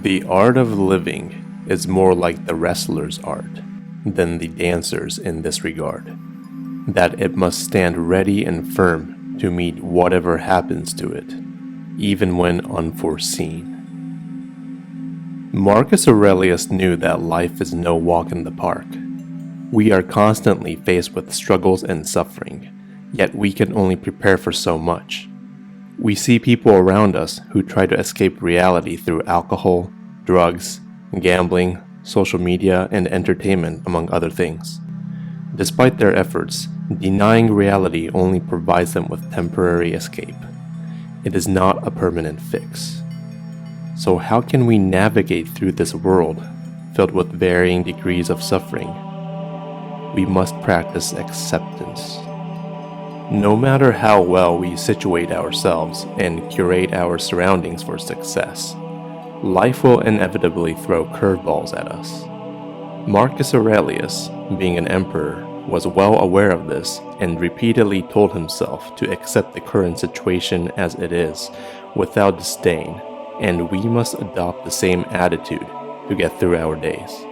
The art of living is more like the wrestler's art than the dancer's in this regard, that it must stand ready and firm to meet whatever happens to it, even when unforeseen. Marcus Aurelius knew that life is no walk in the park. We are constantly faced with struggles and suffering, yet we can only prepare for so much. We see people around us who try to escape reality through alcohol, drugs, gambling, social media, and entertainment, among other things. Despite their efforts, denying reality only provides them with temporary escape. It is not a permanent fix. So how can we navigate through this world filled with varying degrees of suffering? We must practice acceptance. No matter how well we situate ourselves and curate our surroundings for success, life will inevitably throw curveballs at us. Marcus Aurelius, being an emperor, was well aware of this and repeatedly told himself to accept the current situation as it is without disdain, and we must adopt the same attitude to get through our days.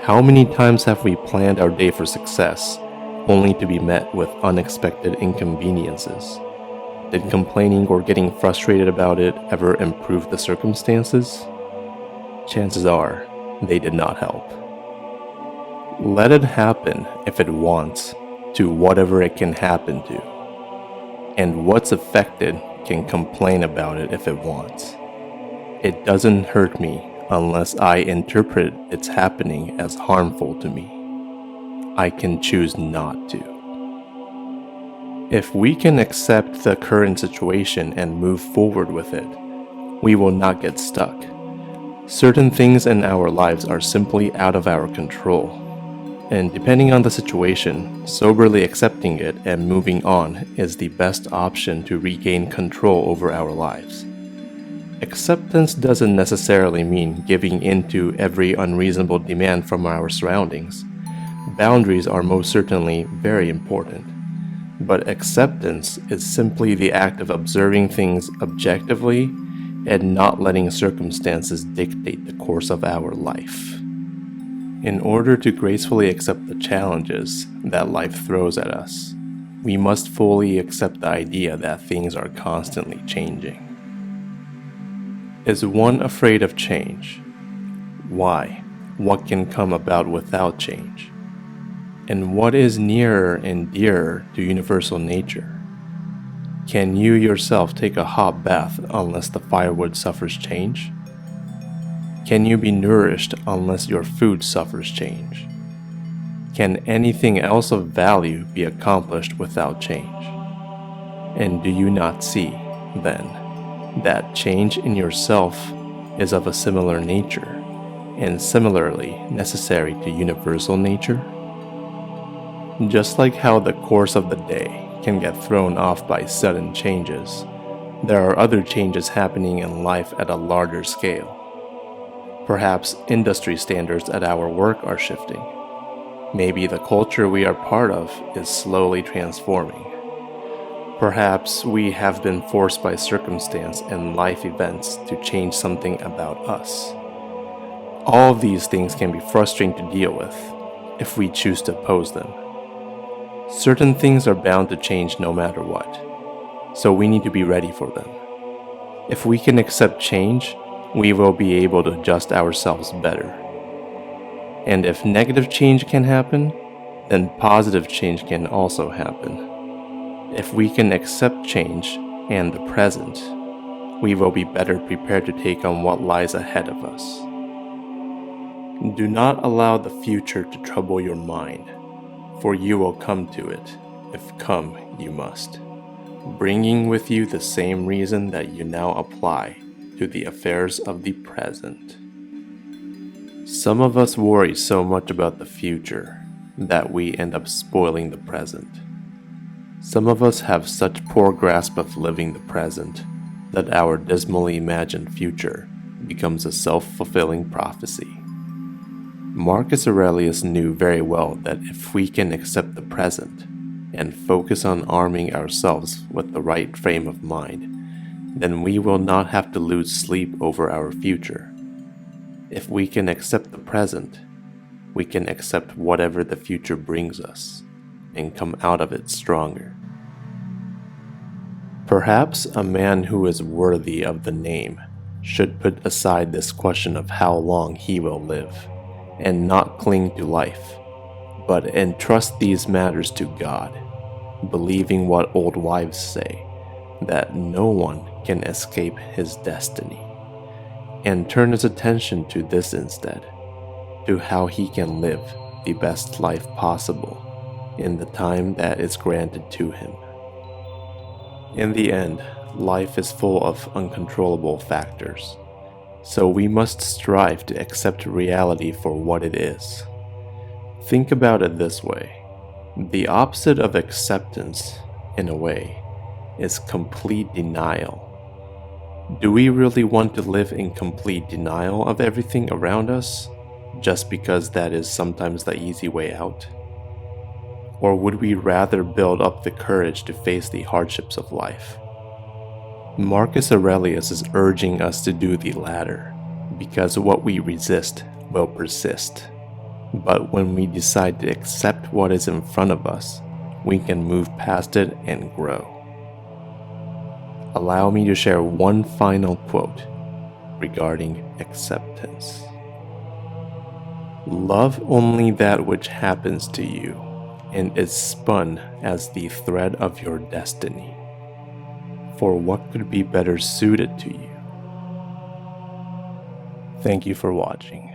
How many times have we planned our day for success, only to be met with unexpected inconveniences? Did complaining or getting frustrated about it ever improve the circumstances? Chances are, they did not help. Let it happen if it wants to whatever it can happen to. And what's affected can complain about it if it wants. It doesn't hurt me unless I interpret its happening as harmful to me. I can choose not to. If we can accept the current situation and move forward with it, we will not get stuck. Certain things in our lives are simply out of our control, and depending on the situation, soberly accepting it and moving on is the best option to regain control over our lives. Acceptance doesn't necessarily mean giving in to every unreasonable demand from our surroundings. Boundaries are most certainly very important, but acceptance is simply the act of observing things objectively and not letting circumstances dictate the course of our life. In order to gracefully accept the challenges that life throws at us, we must fully accept the idea that things are constantly changing. Is one afraid of change? Why? What can come about without change? And what is nearer and dearer to universal nature? Can you yourself take a hot bath unless the firewood suffers change? Can you be nourished unless your food suffers change? Can anything else of value be accomplished without change? And do you not see, then, that change in yourself is of a similar nature, and similarly necessary to universal nature? Just like how the course of the day can get thrown off by sudden changes, there are other changes happening in life at a larger scale. Perhaps industry standards at our work are shifting. Maybe the culture we are part of is slowly transforming. Perhaps we have been forced by circumstance and life events to change something about us. All of these things can be frustrating to deal with if we choose to oppose them. Certain things are bound to change no matter what, so we need to be ready for them. If we can accept change, we will be able to adjust ourselves better. And if negative change can happen, then positive change can also happen. If we can accept change and the present, we will be better prepared to take on what lies ahead of us. Do not allow the future to trouble your mind, for you will come to it, if come you must, bringing with you the same reason that you now apply to the affairs of the present. Some of us worry so much about the future that we end up spoiling the present. Some of us have such poor grasp of living the present that our dismally imagined future becomes a self-fulfilling prophecy. Marcus Aurelius knew very well that if we can accept the present and focus on arming ourselves with the right frame of mind, then we will not have to lose sleep over our future, If we can accept the present, we can accept whatever the future brings us and come out of it stronger. Perhaps a man who is worthy of the name should put aside this question of how long he will live and not cling to life, but entrust these matters to God, believing what old wives say, that no one can escape his destiny, and turn his attention to this instead, to how he can live the best life possible in the time that is granted to him. In the end, life is full of uncontrollable factors, so we must strive to accept reality for what it is. Think about it this way. The opposite of acceptance, in a way, is complete denial. Do we really want to live in complete denial of everything around us, just because that is sometimes the easy way out? Or would we rather build up the courage to face the hardships of life? Marcus Aurelius is urging us to do the latter, because what we resist will persist. But when we decide to accept what is in front of us, we can move past it and grow. Allow me to share one final quote regarding acceptance. Love only that which happens to you and is spun as the thread of your destiny. For what could be better suited to you? Thank you for watching.